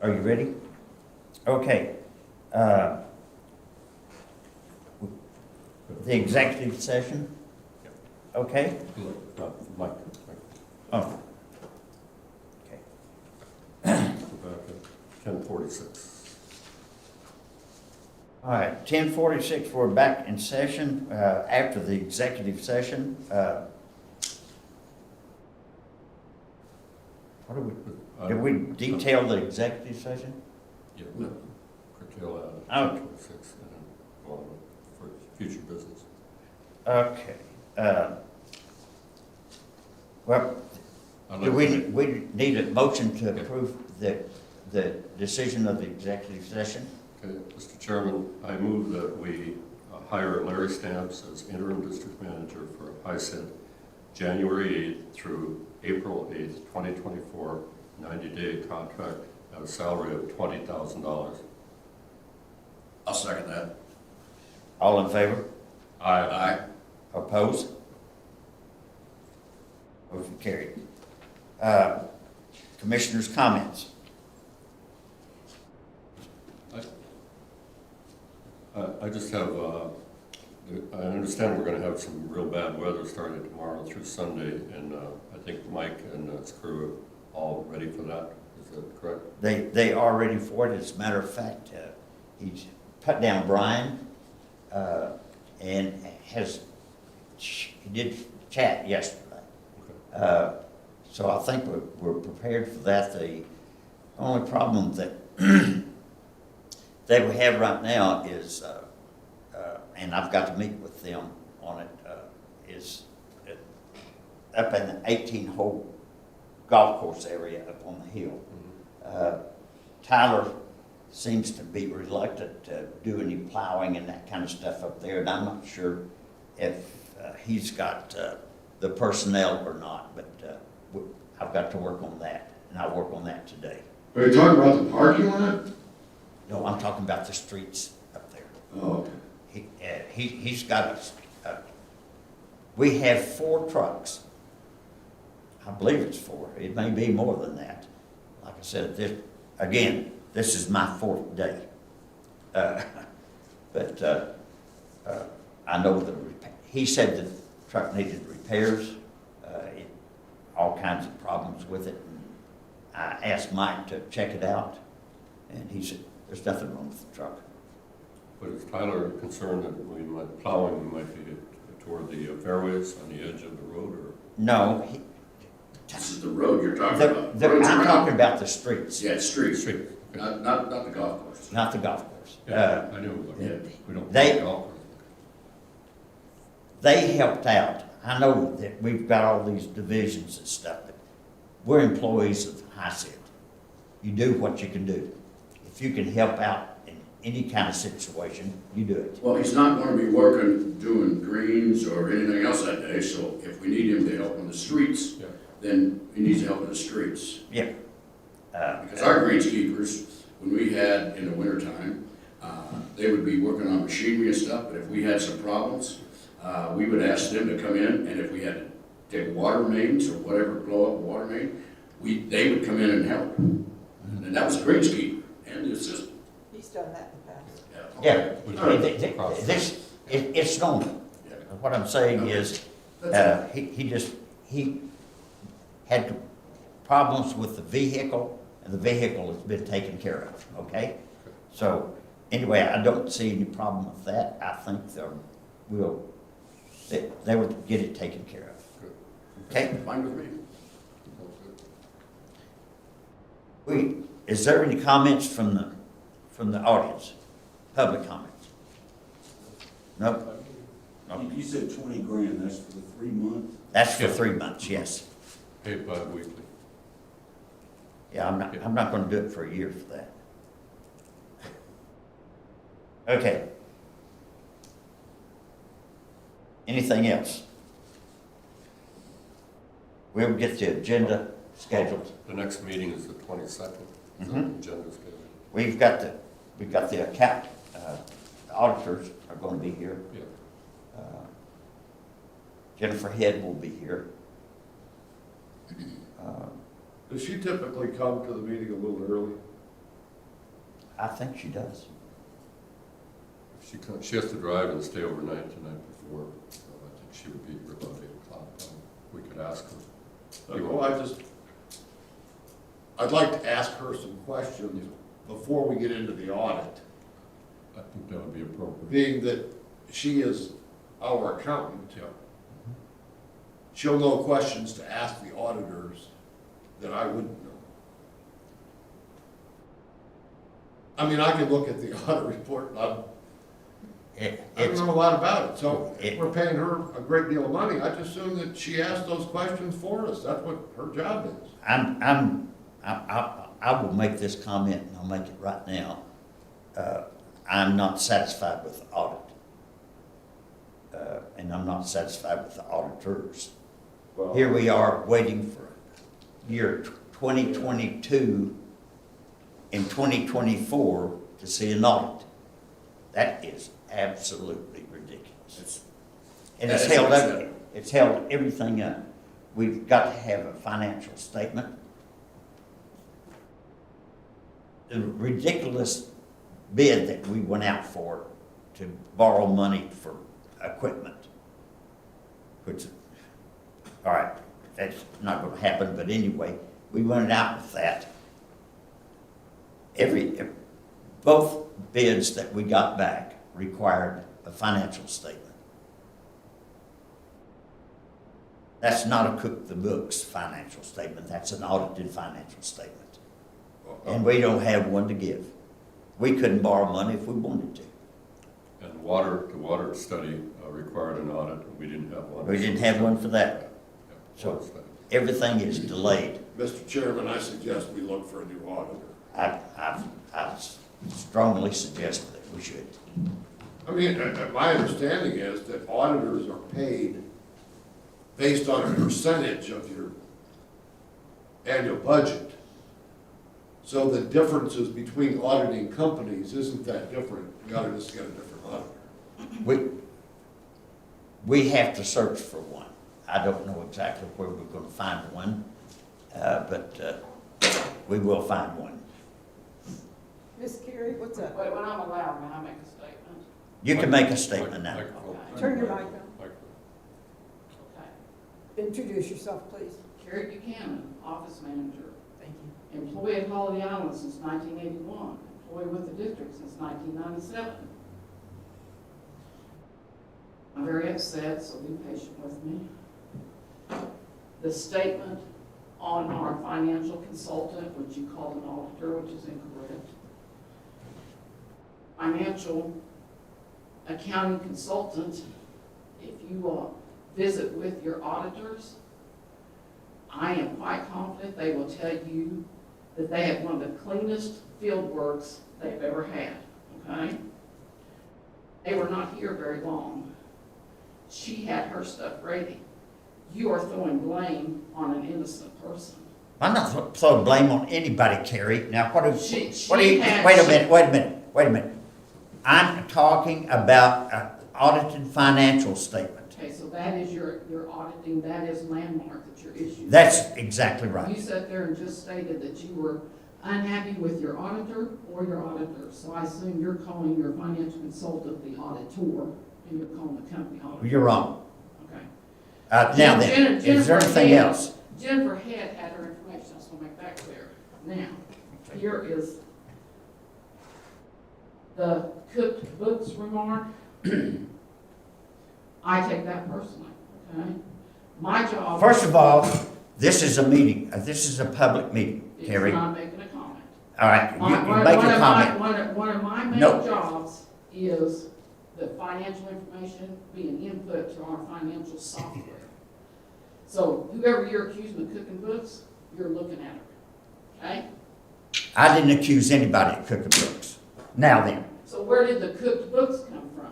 Are you ready? Okay. The executive session? Okay? Mike. Oh. Okay. Go back at 10:46. All right, 10:46, we're back in session after the executive session. What did we detail the executive session? Yeah, no, curtail Oh. out at 10:46 and then go on for future business. Okay. Well, do we need a motion to approve the decision of the executive session? Okay, Mr. Chairman, I move that we hire Larry Stamps as interim district manager for HISED January 8th through April 8th, 2024, 90-day contract at a salary of $20,000. I'll second that. All in favor? Aye. Opposed? Motion carried. Commissioners' comments. I just have, I understand we're going to have some real bad weather starting tomorrow through Sunday, and I think Mike and his crew are all ready for that. Is that correct? They are ready for it. As a matter of fact, he's put down Brian and he did chat yesterday. Okay. So I think we're prepared for that. The only problem that they we have right now is, and I've got to meet with them on it, is up in the 18-hole golf course area up on the hill. Tyler seems to be reluctant to do any plowing and that kind of stuff up there, and I'm not sure if he's got the personnel or not, but I've got to work on that, and I'll work on that today. Are you talking about the parking lot? No, I'm talking about the streets up there. Oh, okay. He's got we have 4 trucks. I believe it's 4. It may be more than that. Like I said, this is my 4th day. But I know he said the truck needed repairs, all kinds of problems with it. And I asked Mike to check it out, and he said, there's nothing wrong with the truck. But is Tyler concerned that plowing might be toward the fairways on the edge of the road, or? No, This is the road you're talking about. Roads I'm around. talking about the streets, Yeah, streets, Street. Okay. not the golf course. not the golf course. Yeah, I knew, but yeah. we don't. They- golf course. They helped out. I know that we've got all these divisions and stuff, but we're employees of HISED. You do what you can do. If you can help out in any kind of situation, you do it. Well, he's not gonna be working, doing greens or anything else that day, so if we need him to help on the streets, Yeah. then he needs help on the streets. Yeah. Because our greenskeepers, when we had in the wintertime, they would be working on machinery and stuff, but if we had some problems, we would ask them to come in, and if we had to take water mains or whatever, blow up a water main, they would come in and help. And that was a greenskeeper, and it's just, He's done that in the past. Yeah. We I mean, tried to cross that. it's normal. Yeah. What I'm saying is, That's he had problems with the vehicle, and the vehicle has been taken care of, okay? So, anyway, I don't see any problem with that. I think they will get it taken care of, Good. okay? fine with me. Is there any comments from the audience? Public comments? No? You said 20 grand, that's for the 3 months? That's for Yeah. 3 months, yes. Paid bi-weekly. Yeah, I'm not gonna do it for a year for that. Okay. Anything else? We'll get the agenda scheduled. The next meeting is the 22nd. Is that Mhm. agenda schedule? We've got the account, the auditors are gonna be here. Yeah. Jennifer Head will be here. Does she typically come to the meeting a little early? I think she does. She has to drive and stay overnight the night before, so I think she would be here about 8 o'clock. We could ask her. Well, I'd like to ask her some questions before we get into the audit, I think that would be appropriate. being that she is our accountant. Yeah. She'll know questions to ask the auditors that I wouldn't know. I mean, I can look at the audit report, and I don't know a lot about it, so if we're paying her a great deal of money, I just assume that she asks those questions for us, that's what her job is. I will make this comment, and I'll make it right now. I'm not satisfied with the audit. And I'm not satisfied with the auditors. Well, Here we are waiting for year 2022 and 2024 to see an audit. That is absolutely ridiculous. And That it's is held up, unacceptable. it's held everything up. We've got to have a financial statement. The ridiculous bid that we went out for to borrow money for equipment, which, all right, that's not gonna happen, but anyway, we went out with that. Both bids that we got back required a financial statement. That's not a cook the books financial statement, that's an audited financial statement. And we don't have one to give. We couldn't borrow money if we wanted to. And the water study required an audit, and we didn't have one. We didn't have one for that. Yeah, So water study. everything is delayed. Mr. Chairman, I suggest we look for a new auditor. I strongly suggest that we should. I mean, my understanding is that auditors are paid based on a percentage of your annual budget. So the differences between auditing companies isn't that different. We ought to just get a different auditor. We have to search for one. I don't know exactly where we're gonna find one, but we will find one. Miss Carrie, what's up? Wait, when I'm allowed, may I make a statement? You can make a statement now. Microphone. Turn your mic on. Microphone. Okay. Introduce yourself, please. Carrie Buchanan, office manager, Thank you. employee at Holiday Island since 1981, employee with the district since 1997. I'm very upset, so be patient with me. The statement on our financial consultant, which you called an auditor, which is incorrect. Financial accounting consultant, if you visit with your auditors, I am quite confident they will tell you that they have one of the cleanest field works they've ever had, okay? They were not here very long. She had her stuff ready. You are throwing blame on an innocent person. I'm not throwing blame on anybody, Carrie. Now, what do She you, had- wait a minute. I'm talking about an audited financial statement. Okay, so that is your auditing, that is landmark that your issue. That's exactly right. You sat there and just stated that you were unhappy with your auditor or your auditor. So I assume you're calling your financial consultant the auditor and you're calling the company auditor. You're wrong. Okay. Now then, is there Jennifer anything Head- else? Jennifer Head had her information, I just want to make that clear. Now, here is the cooked books remark. I take that personally, okay? My job. First of all, this is a meeting. This is a public meeting, It's Carrie. not making a comment. All right, One you of make a my- comment. One of my main Nope. jobs is the financial information being input to our financial software. So whoever you're accusing of cooking books, you're looking at her, okay? I didn't accuse anybody of cooking books. Now then, So where did the cooked books come from?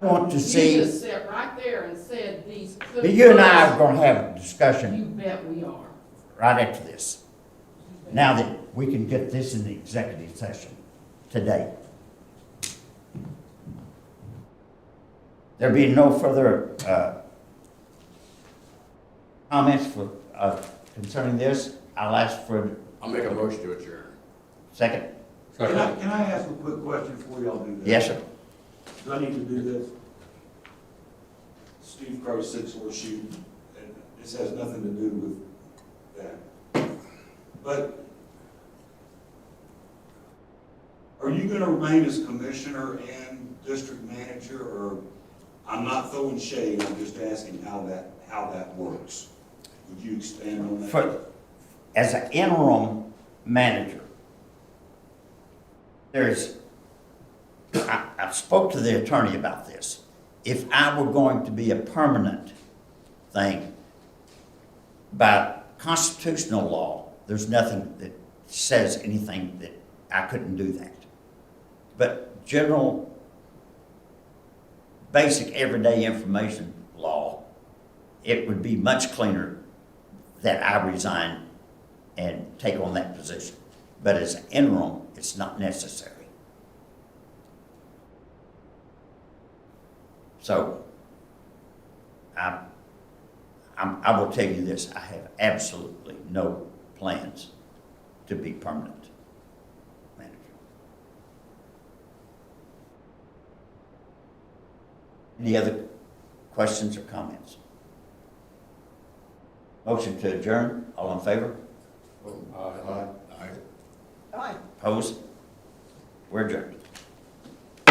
I want to You see, just sat right there and said these cooked books. you and I are gonna have a You discussion bet we are. right after this. You bet. Now then, we can get this in the executive session today. There being no further comments concerning this, I'll ask for I'll make a motion to adjourn. second. Can I ask a quick question before y'all do that? Yes, sir. Do I need to do this? Steve Crow, Six Horse Shoe, and this has nothing to do with that. But are you gonna remain as commissioner and district manager, or, I'm not throwing shade, I'm just asking how that works? Would you expand on that? As an interim manager, I spoke to the attorney about this. If I were going to be a permanent thing, by constitutional law, there's nothing that says anything that I couldn't do that. But general, basic everyday information law, it would be much cleaner that I resign and take on that position. But as an interim, it's not necessary. So, I will tell you this, I have absolutely no plans to be permanent manager. Any other questions or comments? Motion to adjourn, all in favor? Aye. Aye. Opposed? We're adjourned.